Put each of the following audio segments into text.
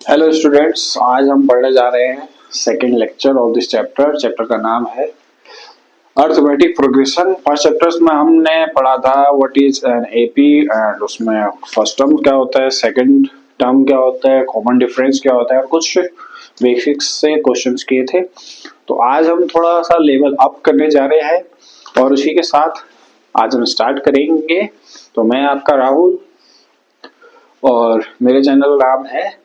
Hello students, आज हम पढ़ने जा रहे हैं second lecture of this chapter. Chapter का नाम है अर्थमेटिक प्रोग्रेशन। फर्स्ट चैप्टर्स में हमने पढ़ा था what is an AP and उसमें फर्स्ट टर्म क्या होता है, सेकंड टर्म क्या होता है, कॉमन डिफरेंस क्या होता है और कुछ बेसिक्स से क्वेश्चंस किए थे। तो आज हम थोड़ा सा लेवल अप करने जा रहे हैं और उसी के साथ आज हम स्टार्ट करेंगे। तो मैं आपका राहुल और मेरे चैनल का नाम है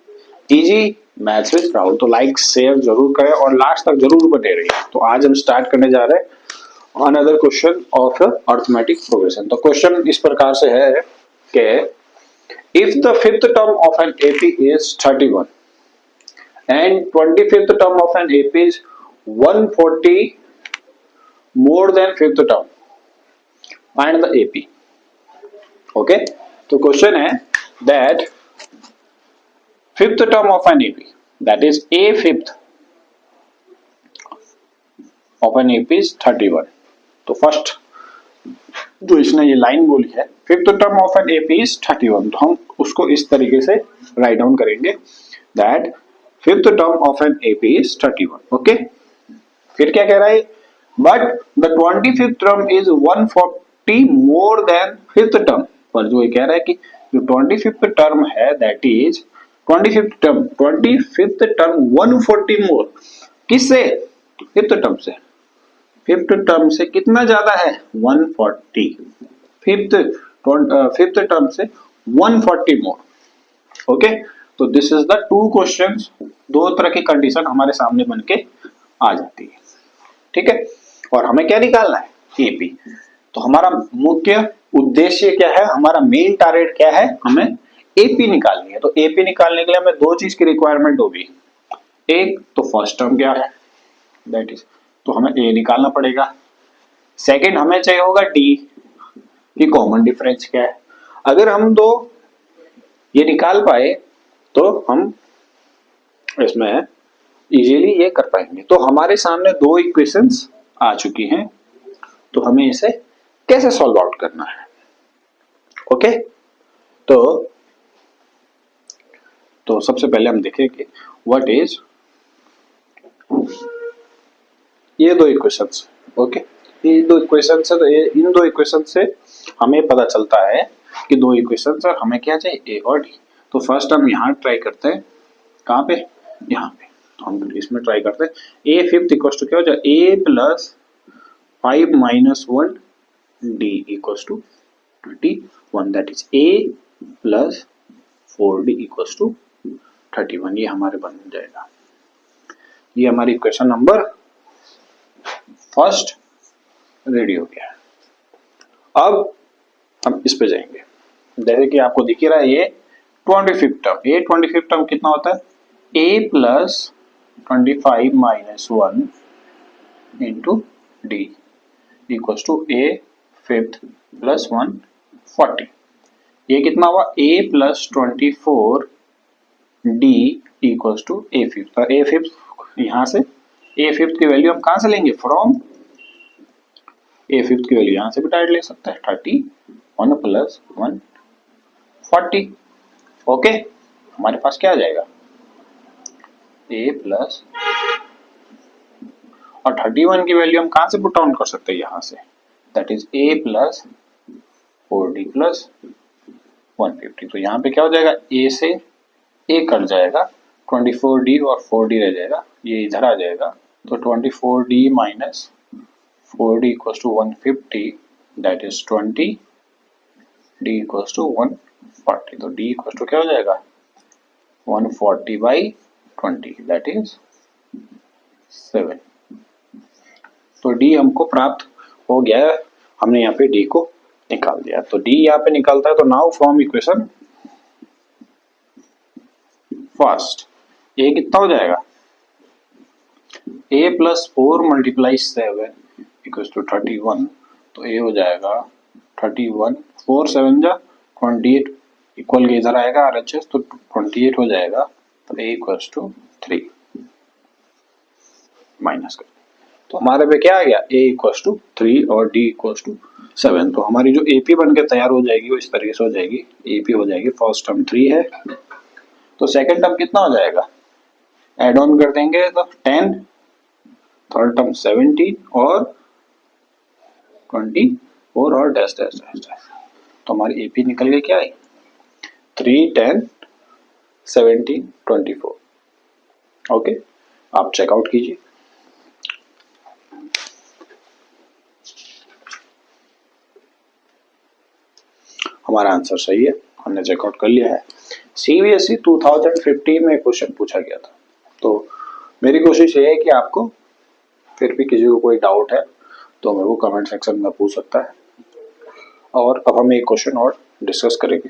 इजी मैथ्स विद राहुल। तो लाइक शेयर जरूर करें और लास्ट तक जरूर बने रहिए। तो आज हम स्टार्ट करने जा रहे हैं another question of arithmetic progression. तो क्वेश्चन इस प्रकार से है कि if the fifth term of an AP is 31 and 25th term of an AP is 140 more than fifth term, find the AP. Okay, तो क्वेश्चन है that fifth term of an AP, that is a fifth of an AP is 31। तो first जो इसने ये line बोली है fifth term of an AP is 31, तो हम उसको इस तरीके से राइट डाउन करेंगे that fifth term of an AP is 31। Okay, फिर क्या कह रहा है, but the 25th term is 140 more than fifth term. पर जो ये कह रहा है कि जो 25th टर्म है दैट इज 25th टर्म 140 मोर किससे, फिफ्थ टर्म से। फिफ्थ टर्म से कितना ज्यादा है 140, फिफ्थ टर्म से 140 मोर। ओके, तो this is the two questions, दो तरह की कंडीशन हमारे सामने बन के आ जाती है। ठीक है, और हमें क्या निकालना है एपी। तो हमारा मुख्य उद्देश्य क्या है, हमारा मेन टारगेट क्या है, हमें एपी निकालनी है। तो एपी निकालने के लिए हमें दो चीज की रिक्वायरमेंट होगी, एक तो फर्स्ट टर्म क्या है दैट इज, तो हमें ए निकालना पड़ेगा। सेकंड हमें चाहिए होगा डी की कॉमन डिफरेंस क्या है। अगर हम दो ये निकाल पाए तो हम इसमें इजीली ये कर पाएंगे। तो हमारे सामने दो इक्वेशंस आ चुकी हैं, तो हमें इसे कैसे सॉल्व आउट करना है। ओके, तो सबसे पहले हम देखेंगे व्हाट इज ये दो इक्वेशंस। ओके, ये दो इक्वेशंस है, तो इन दो इक्वेशन से हमें पता चलता है कि दो इक्वेशंस और हमें क्या चाहिए ए और डी। तो फर्स्ट हम यहाँ ट्राई करते हैं, कहाँ पे, यहाँ पे। तो हम इसमें ट्राई करते हैं ए फिफ्थ इक्वल टू क्या हो जाए a plus 5 minus 1 d equal to 21, that is a plus 4d equal to 31। ये हमारे बन जाएगा, ये हमारी इक्वेशन नंबर फर्स्ट रेडी हो गया। अब हम इस पे जाएंगे, जैसे कि आपको दिख ही रहा है ये 25th टर्म। ये 25th टर्म कितना होता है a plus 25 minus 1 into d equal to a fifth plus 140। ये कितना हुआ a plus 24 d equal to a fifth. A fifth यहाँ से ए फिफ्थ की वैल्यू हम कहाँ से लेंगे, फ्रॉम ए फिफ्थ की वैल्यू यहाँ से भी डायरेक्ट ले सकते हैं 31 प्लस 140। ओके, हमारे पास क्या आ जाएगा ए प्लस, और 31 की वैल्यू हम कहाँ से पुट डाउन कर सकते हैं यहाँ से, that is a plus 4d plus 150। तो यहाँ पे क्या हो जाएगा, ए से ए कट जाएगा, 24d और 4d रह जाएगा, ये इधर आ जाएगा। तो 24d minus 4d equals to 150, that is 20d equals to 140। तो d इक्वल्स टू क्या हो जाएगा 140 बाई 20, दैट इज 7। तो d हमको प्राप्त हो गया है, हमने यहाँ पे d को निकाल दिया। तो d यहाँ पे निकालता है। तो now from equation first a कितना हो जाएगा, a plus 4 multiply 7 equals to 31। तो a हो जाएगा 31, 4 7 जा 28 इक्वल के इधर आएगा RHS, तो 28 हो जाएगा। तो a इक्वल्स टू 3 माइनस कर, तो हमारे पे क्या आ गया a इक्वल्स टू 3 और d इक्वल्स टू 7। तो हमारी जो AP बन के तैयार हो जाएगी वो इस तरीके से हो जाएगी, AP हो जाएगी फर्स्ट टर्म 3 है तो सेकंड टर्म कितना हो जाएगा, एड ऑन कर देंगे तो 10, थर्ड टर्म 17 और 24 और डैश डैश डैश डैश। तो हमारी एपी निकल गई क्या है, 3, 10, 17, 24। ओके, आप चेकआउट कीजिए। हमारा आंसर सही है, हमने चेकआउट कर लिया है। सीबीएसई 2015 में क्वेश्चन पूछा गया था। तो मेरी कोशिश ये है कि आपको फिर भी किसी को कोई डाउट है तो मेरे को कमेंट सेक्शन में पूछ सकता है। और अब हम एक क्वेश्चन और डिस्कस करेंगे।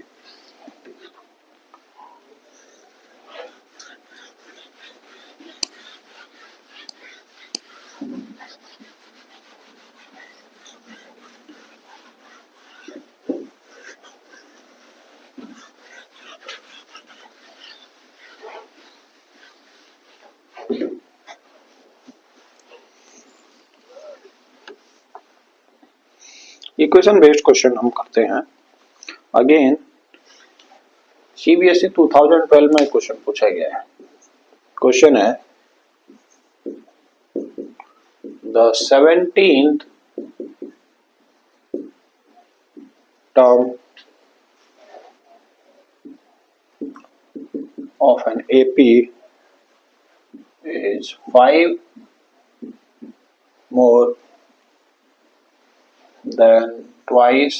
इक्वेशन बेस्ड क्वेश्चन हम करते हैं। अगेन सीबीएसई 2012 में क्वेश्चन पूछा गया है। क्वेश्चन है the 17th term of an AP is 5 more than twice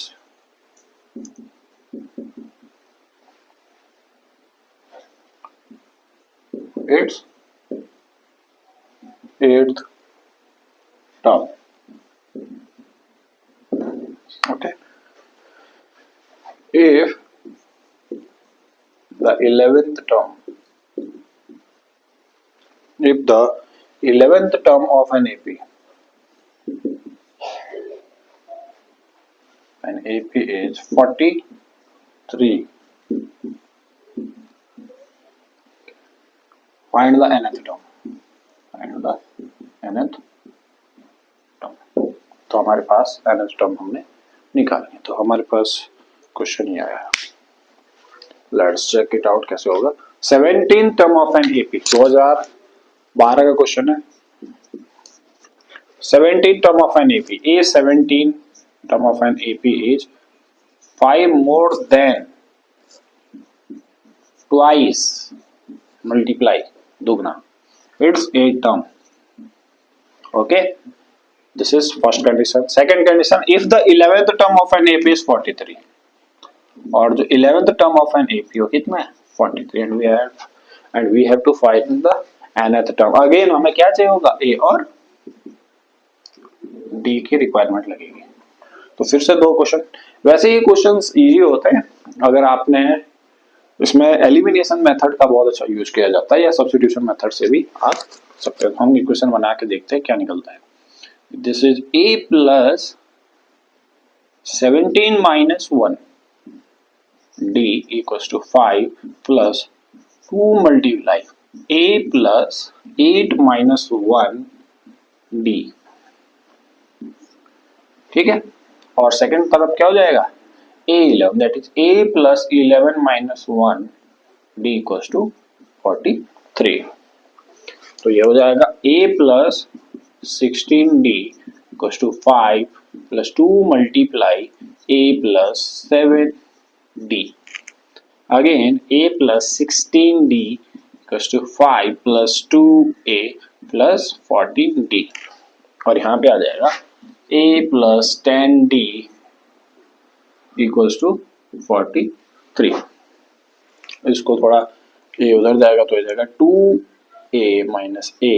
its eighth term. Okay. If the 11th term, if the 11th term of an AP is 43, find the nth term. Find the nth term. तो हमारे पास nth term हमने निकाली है। तो हमारे पास question ये आया। Let's check it out कैसे होगा। 17 टर्म ऑफ एन एपी 2012 का क्वेश्चन है। 17 term of an AP a 17 term of an AP is 5 more than twice multiply दुगना it's 8 term. Okay, this is first condition. Second condition, if the 11th term of an AP is 43 और जो 11th term of an AP हो कितना है 43 and we have to find the nth term. Again हमें क्या चाहिए होगा, ए और डी की रिक्वायरमेंट लगेगी। तो फिर से दो क्वेश्चन। वैसे ये क्वेश्चंस इजी होते हैं अगर आपने इसमें एलिमिनेशन मेथड का बहुत अच्छा यूज किया जाता है या सब्स्टिट्यूशन मेथड से भी आ सकते हैं। हम इक्वेशन बना के देखते हैं क्या निकलता है। This is a plus 17 minus 1 d equals to 5 plus 2 multiply a plus 8 minus 1 d। ठीक है, और सेकंड तरफ क्या हो जाएगा a11 that is a plus 11 minus 1 d equals to 43। तो ये हो जाएगा a plus 16d equals to 5 plus 2 multiply a plus 7d। Again a plus 16d equals to 5 plus 2a plus 14d। और यहाँ पे आ जाएगा a plus 10d equals to 43। इसको थोड़ा a उधर जाएगा तो आ जाएगा 2a minus a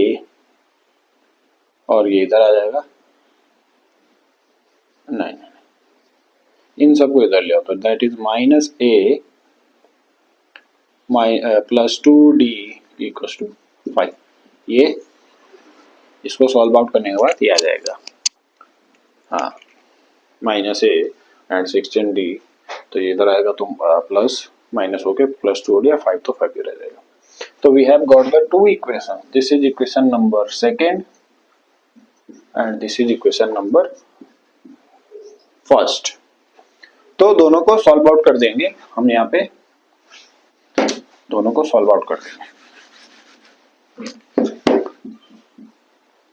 और ये इधर आ जाएगा 9। इन सबको इधर ले आओ तो that is minus a plus 2d equals to 5। ये इसको सॉल्व आउट करने के बाद ये आ जाएगा, हाँ, माइनस a एंड 16d। तो ये इधर आएगा तो प्लस माइनस होके प्लस 2 हो गया 5 तो 5 ही रह जाएगा। तो we have got the two equation. This is equation number second and this is equation number first. तो दोनों को सॉल्व आउट कर देंगे हम यहाँ पे। दोनों को सॉल्व आउट कर देंगे।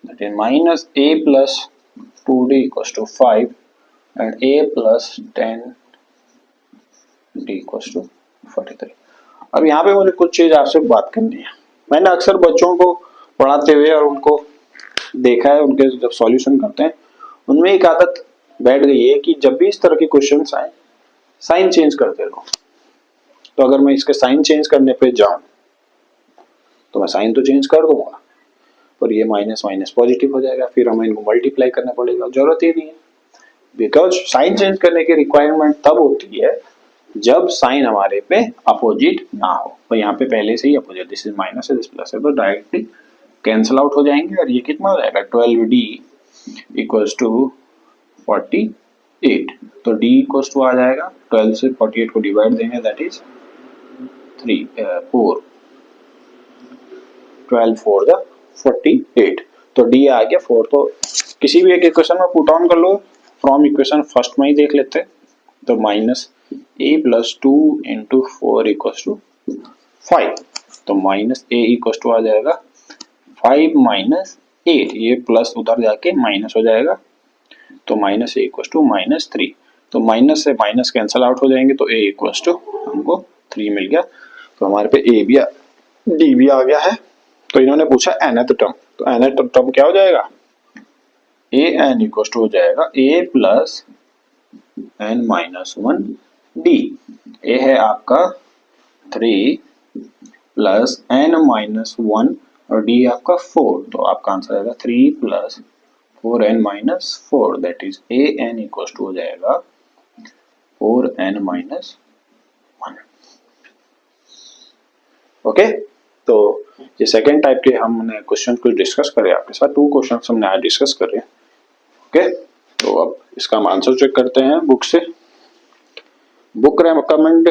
That is minus a plus 2d equals to 5 and a plus 10d equals to 43। अब यहाँ पे मुझे कुछ चीज आपसे बात करनी है। मैंने अक्सर बच्चों को पढ़ाते हुए और उनको देखा है, उनके जब सॉल्यूशन करते हैं उनमें एक आदत बैठ गई है कि जब भी इस तरह के क्वेश्चंस आए साइन चेंज करते रहो। तो अगर मैं इसके साइन चेंज करने पे जाऊं तो मैं साइन तो चेंज कर दूंगा, पर ये माइनस माइनस पॉजिटिव हो जाएगा, फिर हमें इनको मल्टीप्लाई करना पड़ेगा, जरूरत ही नहीं है। बिकॉज साइन चेंज करने की रिक्वायरमेंट तब होती है जब साइन हमारे पे अपोजिट ना हो। तो यहाँ पे पहले से ही अपोजिट, दिस इज माइनस है दिस प्लस है, तो डायरेक्टली कैंसिल आउट हो जाएंगे और ये कितना हो जाएगा 12d इक्वल्स टू 48। तो d इक्वल्स टू आ जाएगा 12 से 48 को डिवाइड देंगे, दैट इज 4 12 4 द 48। तो d आ गया 4। तो किसी भी एक इक्वेशन में पुट ऑन कर लो, फ्रॉम इक्वेशन फर्स्ट में ही देख लेते हैं। तो minus a plus 2 into 4 equals to 5। तो माइनस a इक्वल्स टू आ जाएगा 5 माइनस 8, ये प्लस उधर जाके माइनस हो जाएगा, तो minus a equals to minus 3। तो माइनस से माइनस कैंसिल आउट हो जाएंगे, तो a इक्वल्स टू हमको 3 मिल गया। तो हमारे पे a भी d भी आ गया है। तो इन्होंने पूछा nth टर्म, तो nth टर्म क्या हो जाएगा, a n इक्वल्स टू हो जाएगा a plus n minus 1 d। a है आपका 3 प्लस n माइनस 1 और d आपका 4। तो आपका आंसर आएगा 3 plus 4n minus 4, that is a n equals to हो जाएगा 4n माइनस 1। ओके, तो ये सेकेंड टाइप के हमने क्वेश्चन को डिस्कस करे आपके साथ। 2 क्वेश्चन हमने आज डिस्कस करे। ओके, तो अब इसका हम आंसर चेक करते हैं बुक से। बुक रेकमेंड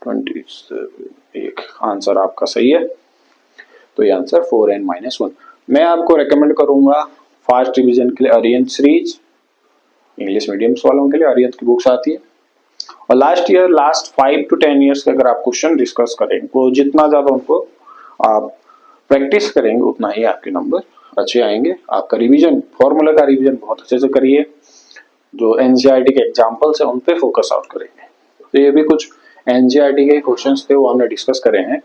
27, एक आंसर आपका सही है। तो ये आंसर 4n माइनस 1। मैं आपको रेकमेंड करूंगा फास्ट रिवीजन के लिए अरिहंत सीरीज, इंग्लिश मीडियम्स वालों के लिए अरिहंत की बुक्स आती है। और लास्ट 5 to 10 ईयर्स के अगर आप क्वेश्चन डिस्कस करेंगे तो जितना ज्यादा उनको आप प्रैक्टिस करेंगे उतना ही आपके नंबर अच्छे आएंगे। आपका रिवीजन, फॉर्मूला का रिवीजन बहुत अच्छे से करिए। जो एनसीईआरटी के एग्जांपल्स है उन पे फोकस आउट करेंगे। तो ये भी कुछ एनसीईआरटी के क्वेश्चंस थे, वो हमने डिस्कस करे हैं।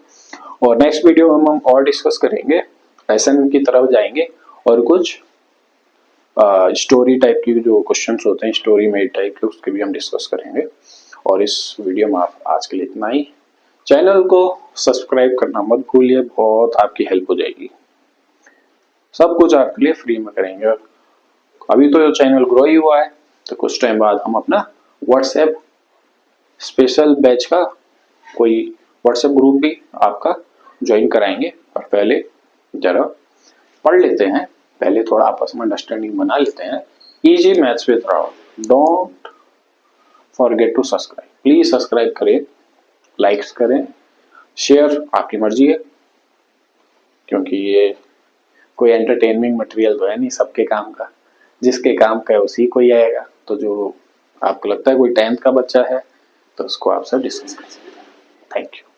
और नेक्स्ट वीडियो में हम और डिस्कस करेंगे, लेसन की तरफ जाएंगे और कुछ स्टोरी टाइप की जो क्वेश्चंस होते हैं, स्टोरी मेड टाइप के, उसके भी हम डिस्कस करेंगे। और इस वीडियो में आप आज के लिए इतना ही। चैनल को सब्सक्राइब करना मत भूलिए, बहुत आपकी हेल्प हो जाएगी। सब कुछ आपके लिए फ्री में करेंगे। अभी तो चैनल ग्रो ही हुआ है, तो कुछ टाइम बाद हम अपना व्हाट्सएप स्पेशल बैच का कोई व्हाट्सएप ग्रुप भी आपका ज्वाइन कराएंगे। पर पहले जरा पढ़ लेते हैं, पहले थोड़ा आपस में अंडरस्टैंडिंग बना लेते हैं। Easy maths with Rahul. Don't forget to subscribe, please subscribe करें, लाइक्स करें, शेयर आपकी मर्जी है, क्योंकि ये कोई एंटरटेनमेंट मटेरियल तो है नहीं सबके काम का। जिसके काम का है उसी को ही आएगा। तो जो आपको लगता है कोई 10th का बच्चा है तो उसको आप सब डिस्कस कर सकते हैं। Thank you.